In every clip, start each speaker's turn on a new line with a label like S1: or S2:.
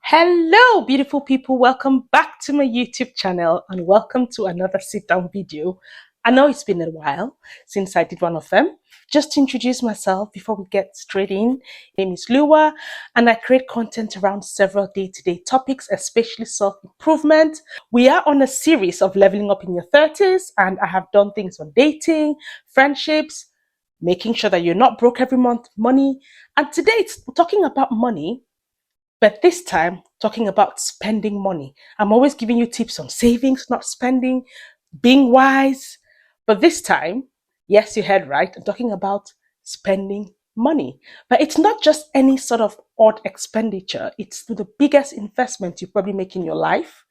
S1: Hello, beautiful people. Welcome back to my YouTube channel and welcome to another sit down video. I know it's been a while since I did one of them. Just to introduce myself before we get straight in, my name is Lua and I create content around several day-to-day topics, especially self-improvement. We are on a series of leveling up in your 30s and I have done things on dating, friendships, making sure that you're not broke every month, money. And today it's talking about money, but this time, talking about spending money. I'm always giving you tips on savings, not spending, being wise. But this time, yes, you heard right. I'm talking about spending money. But it's not just any sort of odd expenditure, it's the biggest investment you probably make in your life,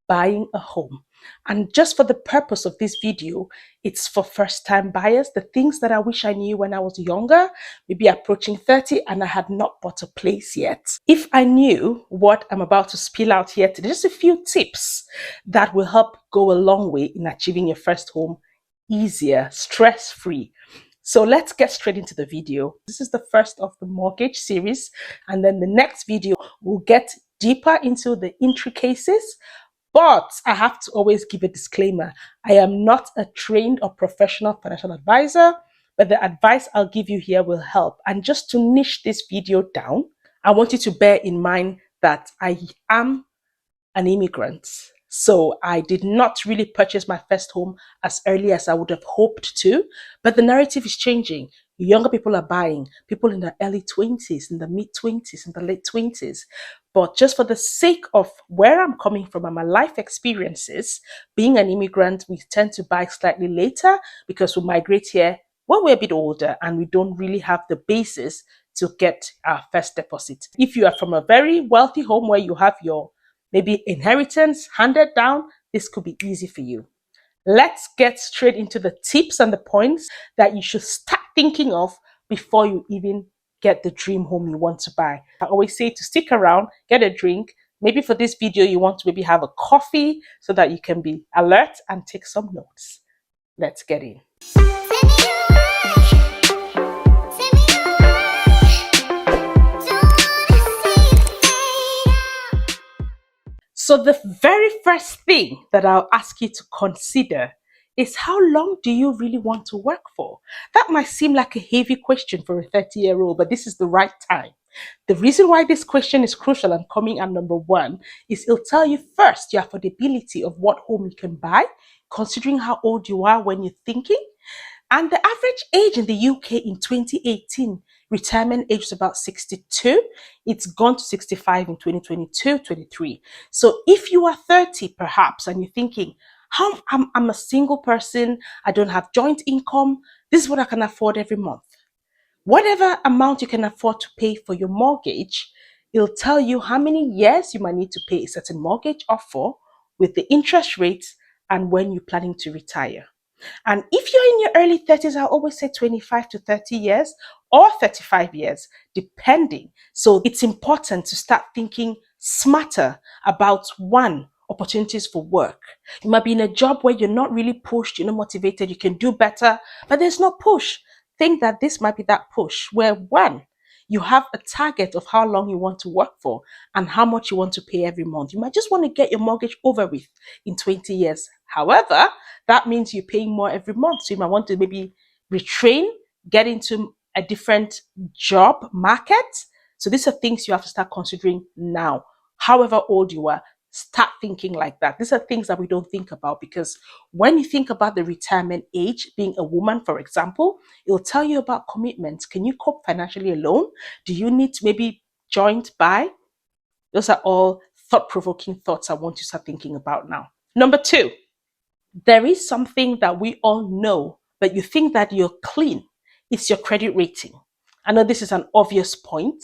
S1: buying a home. And just for the purpose of this video, it's for first time buyers, the things that I wish I knew when I was younger, maybe approaching 30 and I had not bought a place yet. If I knew what I'm about to spill out here today, just a few tips that will help go a long way in achieving your first home easier, stress-free. So let's get straight into the video. This is the first of the mortgage series, and then the next video will get deeper into the intricacies. But I have to always give a disclaimer. I am not a trained or professional financial advisor, but the advice I'll give you here will help. And just to niche this video down, I want you to bear in mind that I am an immigrant. So I did not really purchase my first home as early as I would have hoped to, but the narrative is changing. Younger people are buying, people in the early 20s, in the mid 20s, in the late 20s. But just for the sake of where I'm coming from and my life experiences, being an immigrant, we tend to buy slightly later because we migrate here when we're a bit older and we don't really have the basis to get our first deposit. If you are from a very wealthy home where you have your maybe inheritance handed down, this could be easy for you. Let's get straight into the tips and the points that you should start thinking of before you even get the dream home you want to buy. I always say to stick around, get a drink. Maybe for this video, you want to maybe have a coffee so that you can be alert and take some notes. Let's get in. So the very first thing that I'll ask you to consider is how long do you really want to work for? That might seem like a heavy question for a 30-year-old, but this is the right time. The reason why this question is crucial and coming at number one is it'll tell you first your affordability of what home you can buy, considering how old you are when you're thinking. And the average age in the UK in 2018, retirement age was about 62. It's gone to 65 in 2022-23. So if you are 30 perhaps and you're thinking, I'm a single person, I don't have joint income, this is what I can afford every month. Whatever amount you can afford to pay for your mortgage, it'll tell you how many years you might need to pay a certain mortgage off for with the interest rates and when you're planning to retire. And if you're in your early 30s, I always say 25 to 30 years or 35 years, depending. So it's important to start thinking smarter about one, opportunities for work. You might be in a job where you're not really pushed, you're not motivated, you can do better, but there's no push. Think that this might be that push where one, you have a target of how long you want to work for and how much you want to pay every month. You might just want to get your mortgage over with in 20 years. However, that means you're paying more every month. So you might want to maybe retrain, get into a different job market. So these are things you have to start considering now. However old you are, start thinking like that. These are things that we don't think about because when you think about the retirement age, being a woman, for example, it'll tell you about commitments. Can you cope financially alone? Do you need to maybe joint buy? Those are all thought-provoking thoughts I want you to start thinking about now. Number two, there is something that we all know, but you think that you're clean. It's your credit rating. I know this is an obvious point,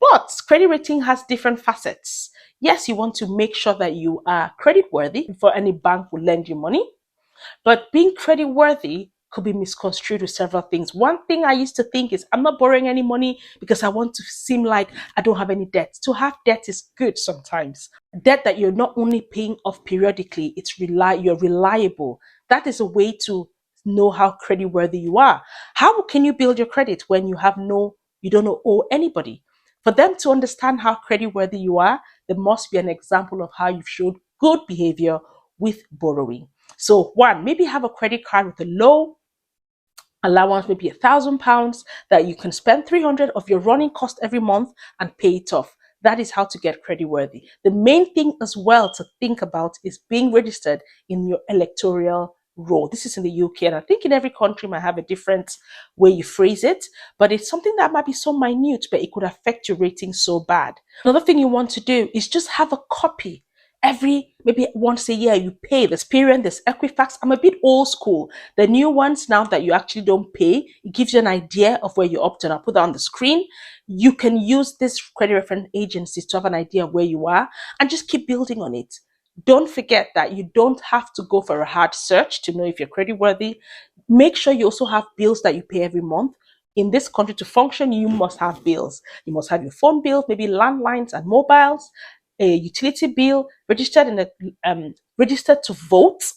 S1: but credit rating has different facets. Yes, you want to make sure that you are credit worthy before any bank will lend you money. But being credit worthy could be misconstrued with several things. One thing I used to think is I'm not borrowing any money because I want to seem like I don't have any debt. To have debt is good sometimes. Debt that you're not only paying off periodically, you're reliable. That is a way to know how credit worthy you are. How can you build your credit when you don't owe anybody? For them to understand how credit worthy you are, there must be an example of how you've showed good behavior with borrowing. So, one, maybe have a credit card with a low allowance, maybe £1,000 that you can spend 300 of your running cost every month and pay it off. That is how to get credit worthy. The main thing as well to think about is being registered in your electoral role. This is in the UK, and I think in every country might have a different way you phrase it, but it's something that might be so minute, but it could affect your rating so bad. Another thing you want to do is just have a copy every maybe once a year. You pay. There's Period, there's Equifax. I'm a bit old school. The new ones now that you actually don't pay, it gives you an idea of where you're up to. And I'll put that on the screen. You can use this credit reference agencies to have an idea of where you are and just keep building on it. Don't forget that you don't have to go for a hard search to know if you're credit worthy. Make sure you also have bills that you pay every month. In this country to function, you must have bills. You must have your phone bills, maybe landlines and mobiles, a utility bill, registered to vote,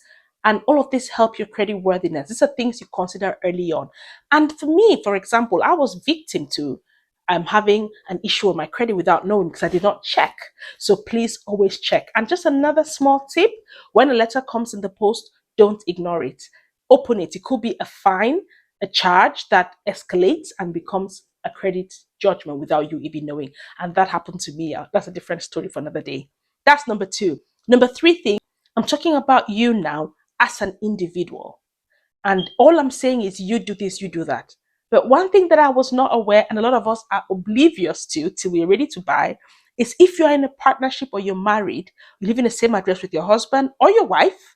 S1: and all of this help your credit worthiness. These are things you consider early on. And for me, for example, I was victim to having an issue with my credit without knowing because I did not check. So please always check. And just another small tip: when a letter comes in the post, don't ignore it. Open it. It could be a fine, a charge that escalates and becomes a credit judgment without you even knowing. And that happened to me. That's a different story for another day. That's number two. Number three thing, I'm talking about you now as an individual. And all I'm saying is you do this, you do that. But one thing that I was not aware, and a lot of us are oblivious to till we're ready to buy, is if you're in a partnership or you're married, you live in the same address with your husband or your wife,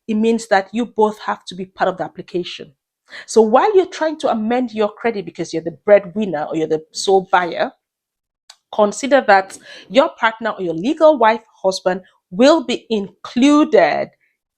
S1: it means that you both have to be part of the application. So while you're trying to amend your credit because you're the breadwinner or you're the sole buyer, consider that your partner or your legal wife, husband will be included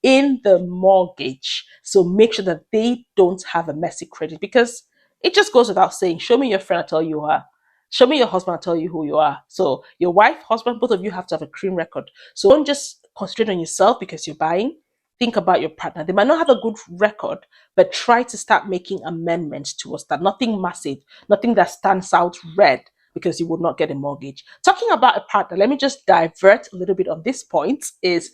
S1: in the mortgage. So make sure that they don't have a messy credit, because it just goes without saying, show me your friend, I'll tell you who you are. Show me your husband, I'll tell you who you are. So your wife, husband, both of you have to have a clean record. So don't just concentrate on yourself because you're buying. Think about your partner. They might not have a good record, but try to start making amendments towards that. Nothing massive, nothing that stands out red, because you would not get a mortgage. Talking about a partner, let me just divert a little bit on this point, is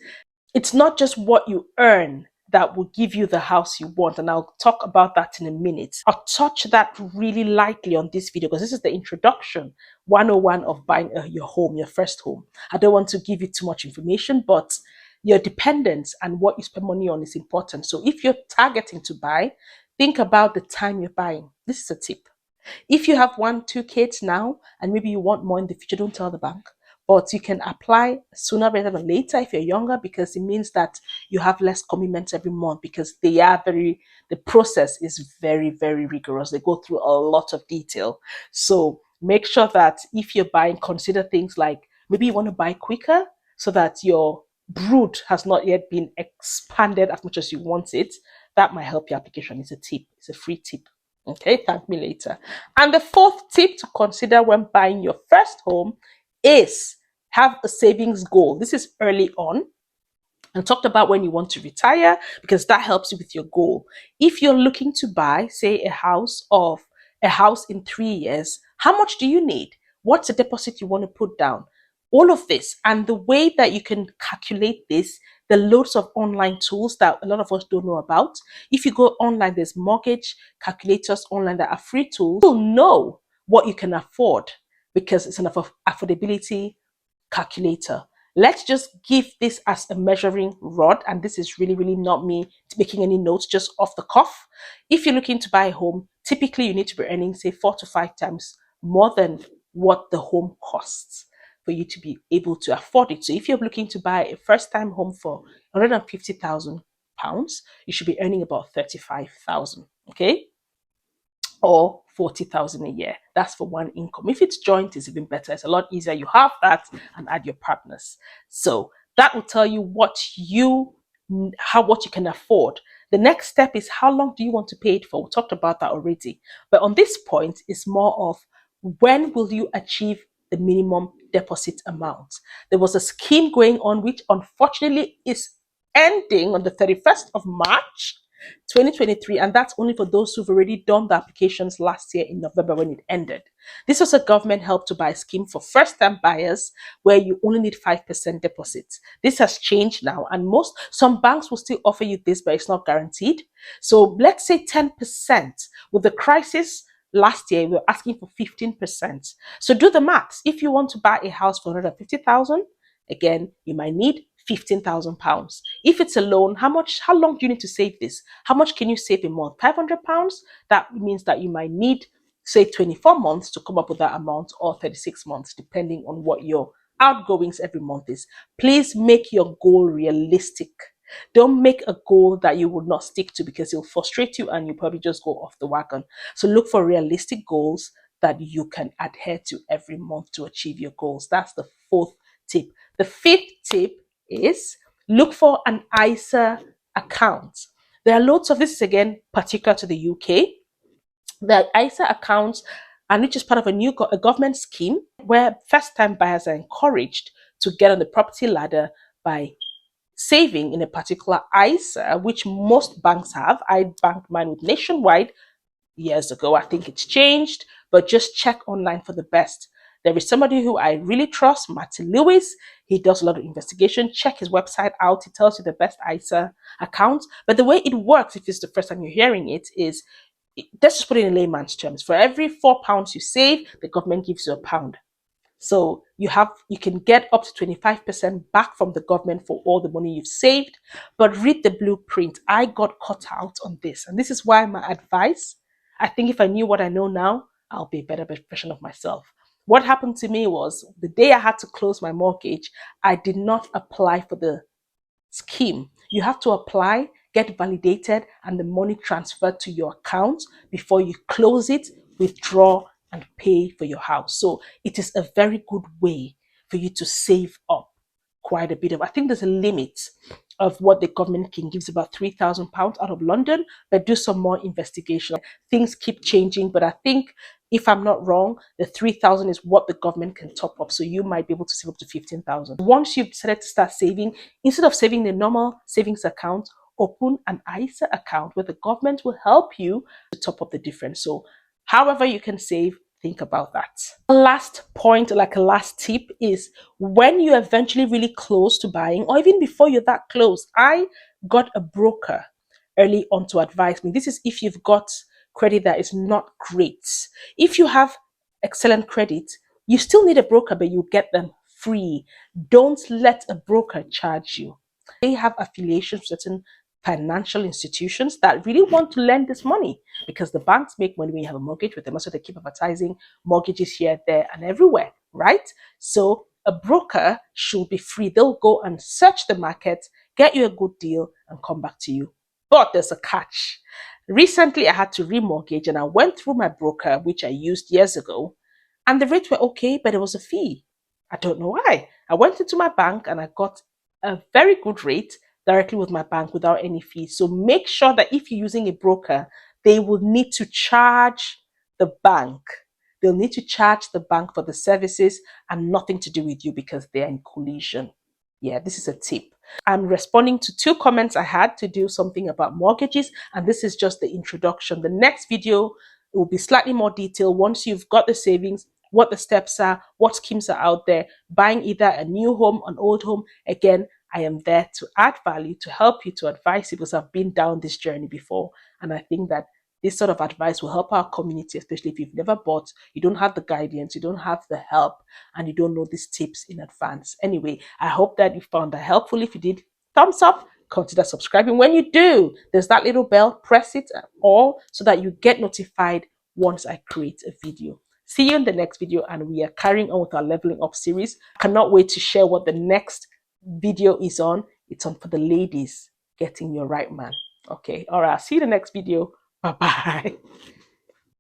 S1: it's not just what you earn that will give you the house you want. And I'll talk about that in a minute. I'll touch that really lightly on this video because this is the introduction 101 of buying your home, your first home. I don't want to give you too much information, but your dependence and what you spend money on is important. So if you're targeting to buy, think about the time you're buying. This is a tip. If you have one, two kids now, and maybe you want more in the future, don't tell the bank. But you can apply sooner rather than later if you're younger, because it means that you have less commitments every month, because the process is very, very rigorous. They go through a lot of detail. So make sure that if you're buying, consider things like maybe you want to buy quicker so that your brood has not yet been expanded as much as you want it. That might help your application. It's a tip, it's a free tip. Okay, thank me later. And the fourth tip to consider when buying your first home is have a savings goal. This is early on, and talked about when you want to retire, because that helps you with your goal. If you're looking to buy, say, a house in 3 years, how much do you need? What's the deposit you want to put down? All of this, and the way that you can calculate this, the loads of online tools that a lot of us don't know about. If you go online, there's mortgage calculators online that are free tools. You'll know what you can afford because it's an affordability calculator. Let's just give this as a measuring rod. And this is really, really not me making any notes, just off the cuff. If you're looking to buy a home, typically you need to be earning, say, 4 to 5 times more than what the home costs for you to be able to afford it. So if you're looking to buy a first time home for £150,000, you should be earning about 35,000. Okay. Or 40,000 a year. That's for one income. If it's joint, it's even better. It's a lot easier. You have that and add your partners. So that will tell you what you can afford. The next step is, how long do you want to pay it for? We talked about that already. But on this point, it's more of, when will you achieve the minimum deposit amount? There was a scheme going on which unfortunately is ending on the 31st of March. 2023, and that's only for those who've already done the applications last year in November when it ended. This was a government help to buy scheme for first-time buyers where you only need 5% deposit. This has changed now, and some banks will still offer you this, but it's not guaranteed. So let's say 10%. With the crisis last year, we were asking for 15%. So do the maths. If you want to buy a house for 150,000, again, you might need £15,000. If it's a loan, how long do you need to save this? How much can you save a month? £500? That means that you might need, say, 24 months to come up with that amount, or 36 months, depending on what your outgoings every month is. Please make your goal realistic. Don't make a goal that you would not stick to, because it'll frustrate you and you probably just go off the wagon. So look for realistic goals that you can adhere to every month to achieve your goals. That's the fourth tip. The fifth tip is look for an ISA account. There are loads of this, is again particular to the UK. The ISA accounts, and which is part of a government scheme where first-time buyers are encouraged to get on the property ladder by saving in a particular ISA, which most banks have. I banked mine with Nationwide years ago. I think it's changed, but just check online for the best. There is somebody who I really trust, Martin Lewis. He does a lot of investigation. Check his website out. He tells you the best ISA account. But the way it works, if it's the first time you're hearing it, is, let's just put it in layman's terms. For every £4 you save, the government gives you £1. So you can get up to 25% back from the government for all the money you've saved. But read the blueprint. I got caught out on this. And this is why my advice, I think if I knew what I know now, I'll be a better version of myself. What happened to me was the day I had to close my mortgage, I did not apply for the scheme. You have to apply, get validated, and the money transferred to your account before you close it, withdraw, and pay for your house. So it is a very good way for you to save up quite a bit of. I think there's a limit of what the government can give, about £3,000 out of London, but do some more investigation. Things keep changing, but I think, if I'm not wrong, the 3,000 is what the government can top up. So you might be able to save up to 15,000. Once you've decided to start saving, instead of saving the normal savings account, open an ISA account where the government will help you to top up the difference. So however you can save, think about that. Last point, like a last tip, is when you're eventually really close to buying, or even before you're that close, I got a broker early on to advise me. This is if you've got credit that is not great. If you have excellent credit, you still need a broker, but you get them free. Don't let a broker charge you. They have affiliations with certain financial institutions that really want to lend this money, because the banks make money when you have a mortgage with them. Also, they keep advertising mortgages here, there, and everywhere, right? So a broker should be free. They'll go and search the market, get you a good deal, and come back to you. But there's a catch. Recently, I had to remortgage, and I went through my broker, which I used years ago, and the rates were okay, but there was a fee. I don't know why. I went into my bank and I got a very good rate directly with my bank without any fees. So make sure that if you're using a broker, they will need to charge the bank. They'll need to charge the bank for the services and nothing to do with you, because they're in collision. Yeah, this is a tip. I'm responding to 2 comments I had to do something about mortgages, and this is just the introduction. The next video will be slightly more detailed once you've got the savings, what the steps are, what schemes are out there, buying either a new home, an old home. Again, I am there to add value, to help you, to advise you, because I've been down this journey before. And I think that this sort of advice will help our community, especially if you've never bought, you don't have the guidance, you don't have the help, and you don't know these tips in advance. Anyway, I hope that you found that helpful. If you did, thumbs up, consider subscribing. When you do, there's that little bell, press it all so that you get notified once I create a video. See you in the next video, and we are carrying on with our leveling up series. I cannot wait to share what the next video is on. It's on for the ladies, getting your right man. Okay, all right, I'll see you in the next video. Bye bye.